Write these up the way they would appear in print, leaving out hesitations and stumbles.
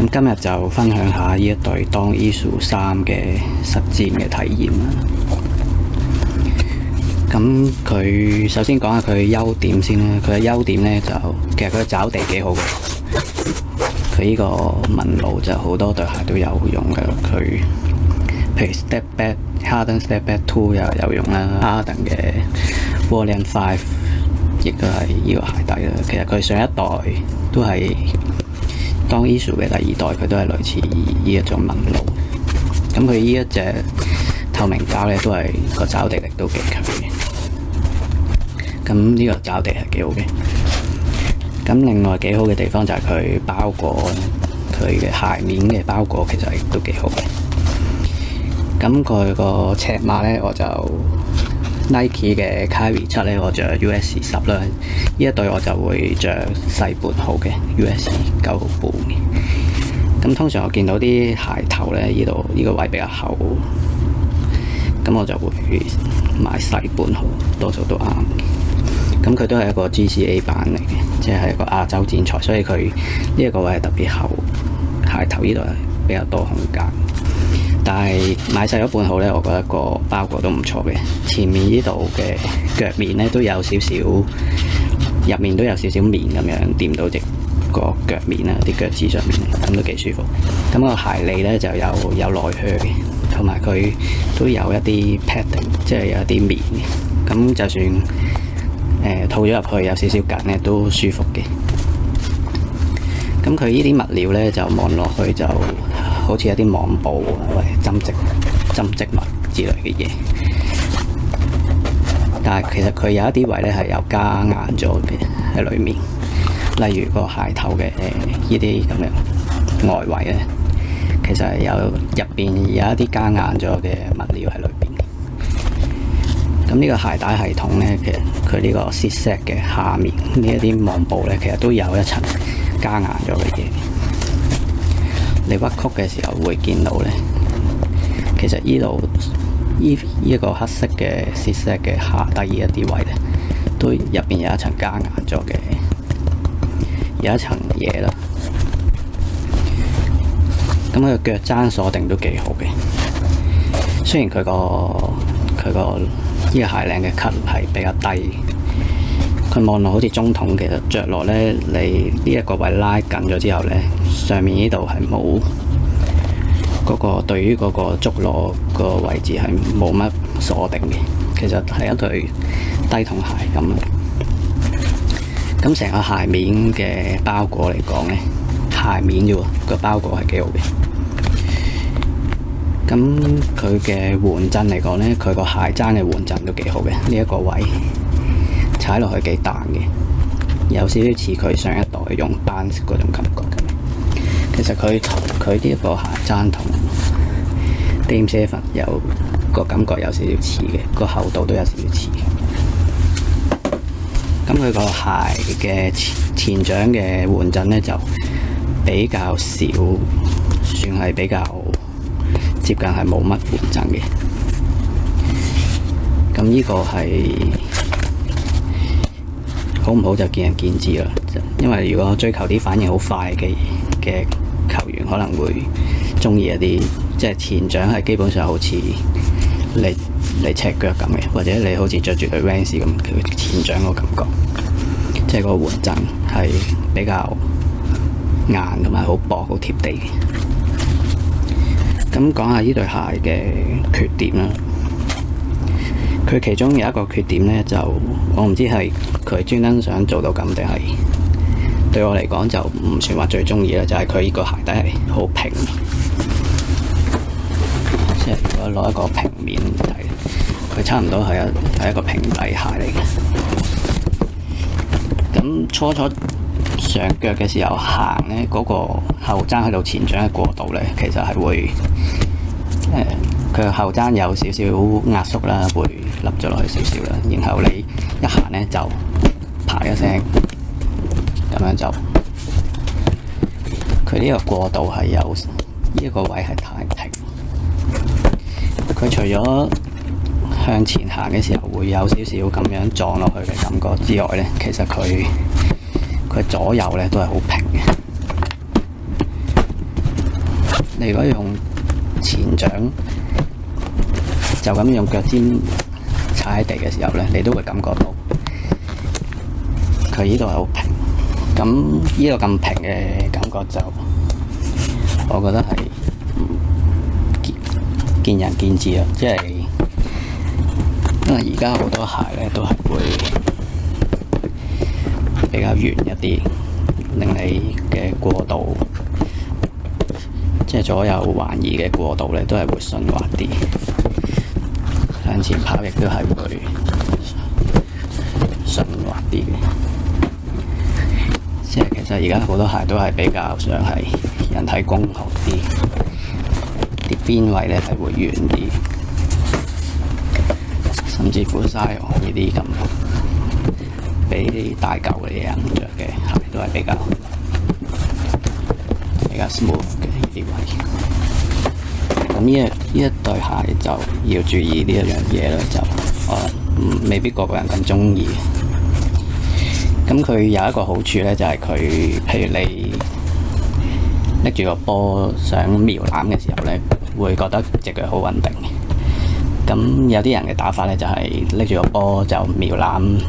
咁今日就分享下呢一對 Dawn Issue 3嘅實戰嘅體驗啦。咁佢首先講下佢嘅優點先啦。佢嘅優點呢，就其實佢嘅抓地幾好嘅。佢呢個紋路就好多對鞋都有用嘅。佢譬如 Step Back Harden Step Back 2又有用啦。Harden 嘅 Volume 5亦都係呢個鞋底啦。其實佢上一代都係Dawn Issue 嘅第二代，佢都係類似呢一種紋路。咁佢呢一隻透明膠咧，都係個抓地力都幾強嘅。咁呢個抓地係幾好嘅。咁另外幾好嘅地方就係佢包裹，佢嘅鞋面嘅包裹其實亦都幾好嘅。咁佢個尺碼咧，我就 Nike 嘅 Kyrie 7咧，我着 US 10啦。呢一對我就會着細半號嘅 US 9號半嘅。咁通常我見到啲鞋頭咧，呢個位比較厚，咁我就會買細半號，多數都啱。咁佢都係一個 GCA 版嚟嘅，即係一個亞洲剪裁，所以佢呢一個位係特別厚，鞋頭呢度係比較多空間。但係買細咗半號咧，我覺得個包裹都唔錯嘅。前面呢度嘅腳面咧都有少少，入面都有少少面咁樣掂到隻個腳面啊，啲腳趾上面，咁都幾舒服。咁個鞋脷咧就有內靴嘅，同埋佢都有一啲 padding， 即係有一啲面嘅。咁就算套咗入去有少少緊咧，都舒服嘅。咁佢呢啲物料咧就望落去就好似有啲網布或者針織物之類嘅嘢，但係其實佢有一啲位咧係有加硬咗嘅喺裏面，例如個鞋頭嘅呢啲咁樣外圍咧，其實係入邊有一啲加硬咗嘅物料喺裏邊。咁呢個鞋帶系統咧，其實佢呢個 Zigzag 嘅下面呢一啲網布咧，其實都有一層加硬咗嘅嘢。你屈曲嘅時候會見到咧，其實呢度呢一個黑色嘅 Zigzag 嘅下低一啲位咧，都入邊有一層加硬咗嘅，有一層嘢啦。咁佢個腳踭鎖定都幾好嘅，雖然佢個呢個鞋領嘅 cut 係比較低，佢望落好似中筒，其實着落咧，你呢一個位拉緊咗之後咧，上面呢度係冇嗰個對於嗰個足踝個位置係冇乜鎖定嘅，其實係一對低筒鞋咁。咁成個鞋面嘅包裹嚟講咧，鞋面啫喎，個包裹係幾好嘅。咁佢嘅緩震嚟講咧，佢個鞋踭嘅緩震都幾好嘅。呢一個位踩落去幾彈嘅，有少少似佢上一代用班嗰種感覺嘅。其實佢呢一個鞋踭同 Dame 7有個感覺有少少似嘅，個厚度都有少少似。咁佢個鞋嘅前掌嘅緩震咧就比較少，算係比較接近係冇乜緩震嘅。咁呢個係好唔好就見仁見智啦。因為如果追求啲反應好快嘅球員，可能會中意一啲即係前掌係基本上好似你赤腳咁嘅，或者你好似着住對 Vans 咁，佢前掌個感覺，即係個緩震係比較硬同埋好薄好貼地嘅。咁講下呢對鞋嘅缺點啦。佢其中有一個缺點咧，就我唔知係佢專登想做到咁，定係對我嚟講就唔算話最中意啦。就係佢呢個鞋底係好平，即係如果攞一個平面睇，佢差唔多係一個平底鞋嚟嘅。咁初上腳嘅時候行咧，嗰個後踭喺度前掌嘅過渡咧，其實係會佢個後踭有少少壓縮啦，會凹咗落去少少啦。然後你一行咧就啪一聲咁樣就，佢呢個過渡係有呢一個位係太平。佢除咗向前行嘅時候會有少少咁樣撞落去嘅感覺之外咧，其實佢左右咧都係好平嘅。你如果用前掌就咁用腳尖踩喺地嘅時候咧，你都會感覺到佢呢度係好平。咁呢個咁平嘅感覺就，我覺得係見仁見智啦。即係因為而家好多鞋咧都係會比較圓一啲，令你嘅過渡，即係左右橫移嘅過渡咧，都係會順滑啲。向前跑亦都係會順滑啲嘅。即係其實而家好多鞋都係比較上係人體工學啲，啲邊位咧係會圓啲，甚至乎 Zion 呢啲咁俾啲大舊嘅人着嘅鞋都係比較 smooth 嘅呢啲位。咁呢一對鞋就要注意呢一樣嘢啦，就未必個個人咁中意。咁佢有一個好處咧，就係佢，譬如你拎住個波想瞄籃嘅時候咧，會覺得隻腳好穩定。咁有啲人嘅打法咧，就係拎住個波就瞄籃，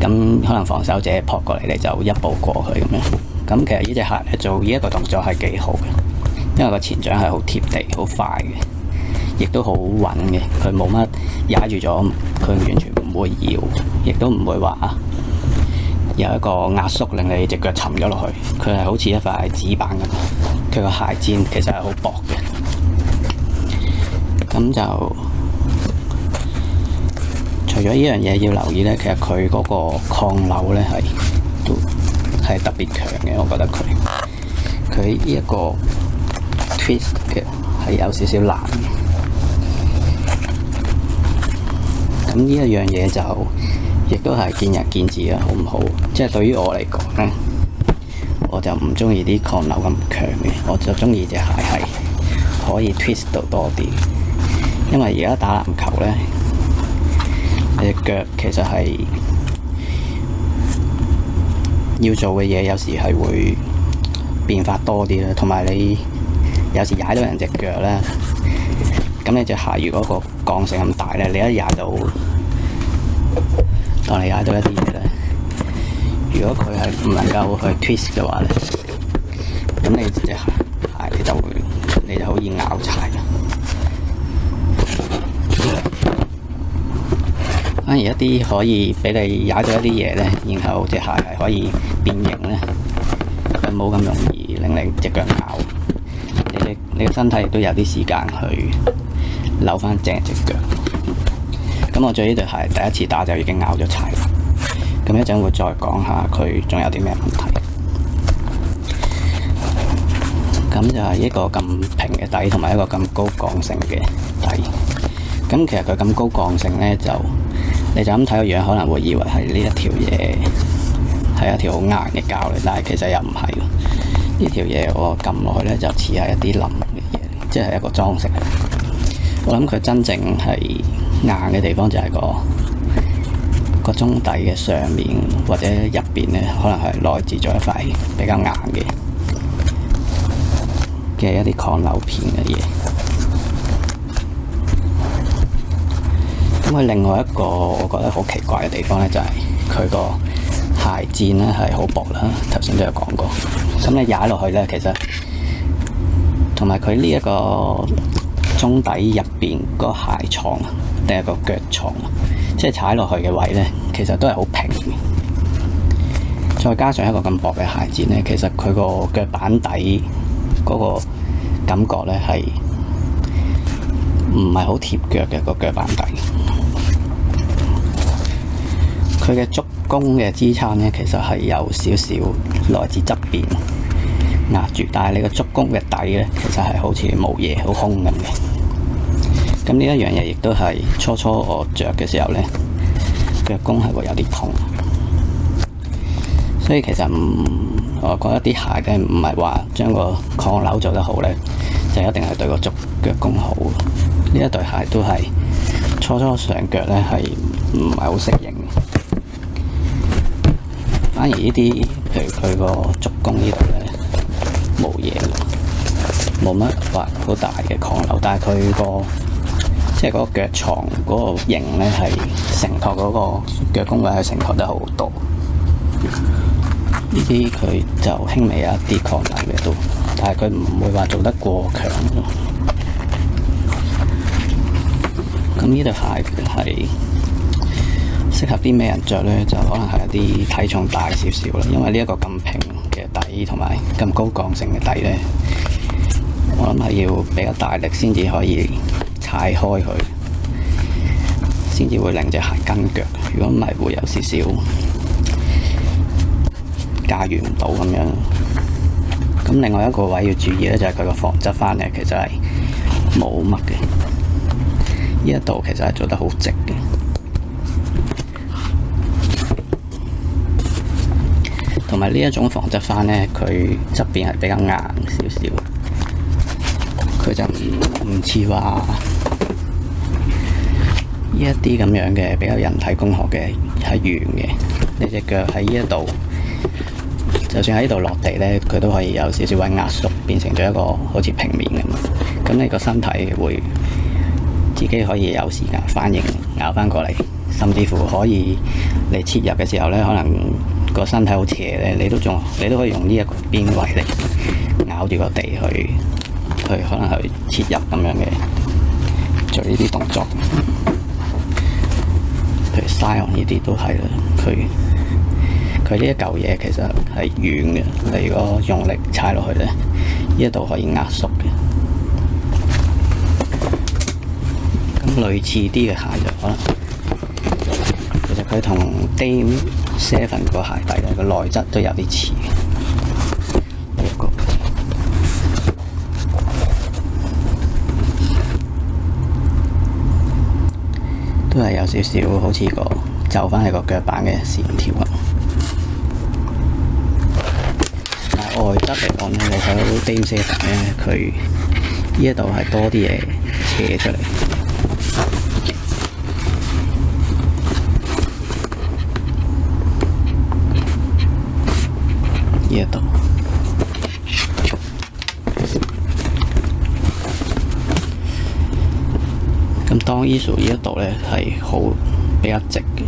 咁可能防守者撲過嚟，你就一步過去咁樣。咁其實呢隻鞋咧做呢一個動作係幾好嘅，因為個前掌係好貼地、好快嘅，亦都好穩嘅。佢冇乜踩住咗，佢完全唔會搖，亦都唔會話有一個壓縮令你隻腳沉咗落去。佢係好似一塊紙板咁，佢個鞋墊其實係好薄嘅。咁就除咗呢樣嘢要留意咧，其實佢嗰個抗扭咧係特別強嘅。我覺得佢呢一個 twist 嘅係有少少難嘅。咁呢一樣嘢就亦都係見仁見智啦，好唔好？即係對於我嚟講咧，我就唔中意啲抗扭咁強嘅，我就中意隻鞋係可以 twist 到多啲。因為而家打籃球咧，你隻腳其實係要做嘅嘢，有時係會變化多啲啦。同埋你有時踩到人隻腳咧，咁你隻鞋如果個剛性咁大咧，你一踩到，當你踩到一啲嘢咧，如果佢係唔能夠去 twist 嘅話咧，咁你隻鞋你就好易拗柴。反而一啲可以俾你踩到一啲嘢咧，然後隻鞋係可以變形咧，佢冇咁容易令你隻腳拗。你個身體亦都有啲時間去扭翻正隻腳。咁我着呢對鞋第一次打就已經拗咗柴。咁一陣會再講下佢仲有啲咩問題。咁就係一個咁平嘅底，同埋一個咁高剛性嘅底。咁其實佢咁高剛性咧，你就咁睇個樣，可能會以為係呢一條嘢係一條好硬嘅膠嚟，但係其實又唔係。呢條嘢我撳落去咧，就似係一啲腍嘅嘢，即係一個裝飾。我諗佢真正係硬嘅地方就係個中底嘅上面或者入邊咧，可能係內置咗一塊比較硬嘅一啲抗扭片嘅嘢。咁佢另外一個我覺得好奇怪嘅地方咧，就係佢個鞋墊咧係好薄啦。頭先都有講過。咁你踩落去咧，其實同埋佢呢一個中底入邊個鞋床定係個腳床，即係踩落去嘅位咧，其實都係好平嘅。再加上一個咁薄嘅鞋墊咧，其實佢個腳板底嗰個感覺咧係唔係好貼腳嘅個腳板底。佢嘅足弓嘅支撐咧，其實係有少少來自側邊壓住，但係你個足弓嘅底咧，其實係好似冇嘢，好空咁嘅。咁呢一樣嘢亦都係初我着嘅時候咧，腳弓係會有啲痛。所以其實我覺得啲鞋咧唔係話將個抗扭做得好咧，就一定係對個腳弓好。呢一對鞋都係初上腳咧係唔係好適應嘅。反而呢啲，譬如佢個足弓呢度咧冇嘢，冇乜話好大嘅抗扭，但係佢個即係嗰個腳床嗰個型咧係承托嗰個腳弓位係承托得好多。呢啲佢就輕微有一啲抗扭嘅都，但係佢唔會話做得過強。咁呢對鞋係適合啲咩人着咧？就可能係一啲體重大少少啦，因為呢一個咁平嘅底同埋咁高剛性嘅底咧，我諗係要比較大力先至可以踩開佢，先至會令隻鞋跟腳。如果唔係，會有少少駕馭唔到咁樣。咁另外一個位要注意咧，就係佢個防側翻咧，其實係冇乜嘅。呢一度其實係做得好直嘅，同埋呢一種防側翻咧，佢側邊係比較硬少少，佢就唔似話呢一啲咁樣嘅比較人體工學嘅係圓嘅。你隻腳喺呢一度，就算喺呢度落地咧，佢都可以有少少位壓縮，變成咗一個好似平面咁。咁你個身體會自己可以有時間反應咬翻過嚟，甚至乎可以你切入嘅時候咧，可能個身體好斜咧，你都可以用呢一個邊位嚟咬住個地去可能去切入咁樣嘅做呢啲動作。譬如 Scion 呢啲都係啦，佢呢一嚿嘢其實係軟嘅，你如果用力踩落去咧，呢一度可以壓縮嘅。類似啲嘅鞋就可能，其實佢同 Dame 7個鞋底咧個內質都有啲似嘅。呢一個都係有少少好似個就翻係個腳板嘅線條啊。但係外質嚟講咧，你睇到 Dame 7咧，佢呢一度係多啲嘢斜出嚟。呢一度，咁當 Issue 呢一度咧係好比較直嘅，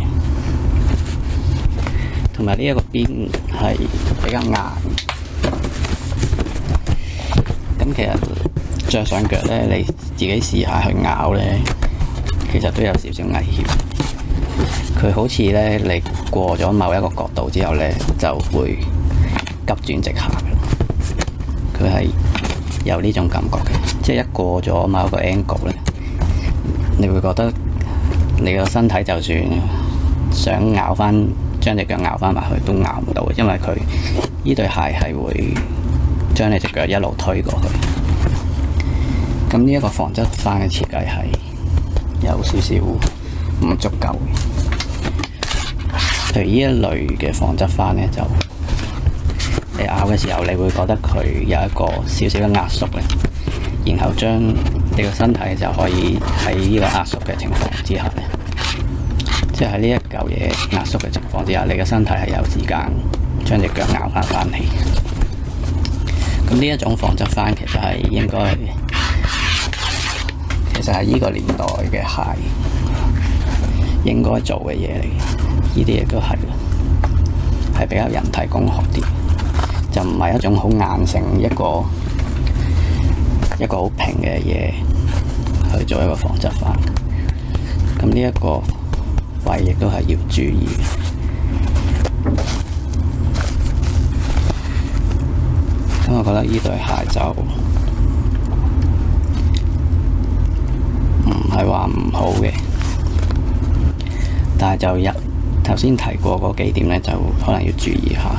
同埋呢一個邊係比較硬。咁其實着上腳咧，你自己試下去咬咧，其實都有少少危險。佢好似咧，你過咗某一個角度之後咧，就會急轉直下嘅，佢係有呢種感覺嘅，即係一過咗某個 angle 咧，你會覺得你個身體就算想咬翻，將隻腳咬翻埋去都咬唔到嘅，因為佢呢對鞋係會將你隻腳一路推過去。咁呢一個防側翻嘅設計係有少少唔足夠嘅。譬如呢一類嘅防側翻咧，就你咬嘅時候，你會覺得佢有一個少少嘅壓縮咧，然後將你個身體就可以喺呢個壓縮嘅情況之下咧，即係喺呢一嚿嘢壓縮嘅情況之下，你個身體係有時間將隻腳咬翻嚟。咁呢一種防側翻其實係應該，其實係呢個年代嘅鞋應該做嘅嘢嚟嘅。呢啲嘢都係比較人體工學啲。就唔係一種好硬性一個好平嘅嘢去做一個防側翻。咁呢一個位亦都係要注意。咁我覺得呢對鞋就唔係話唔好嘅，但係就頭先提過嗰幾點咧，就可能要注意下。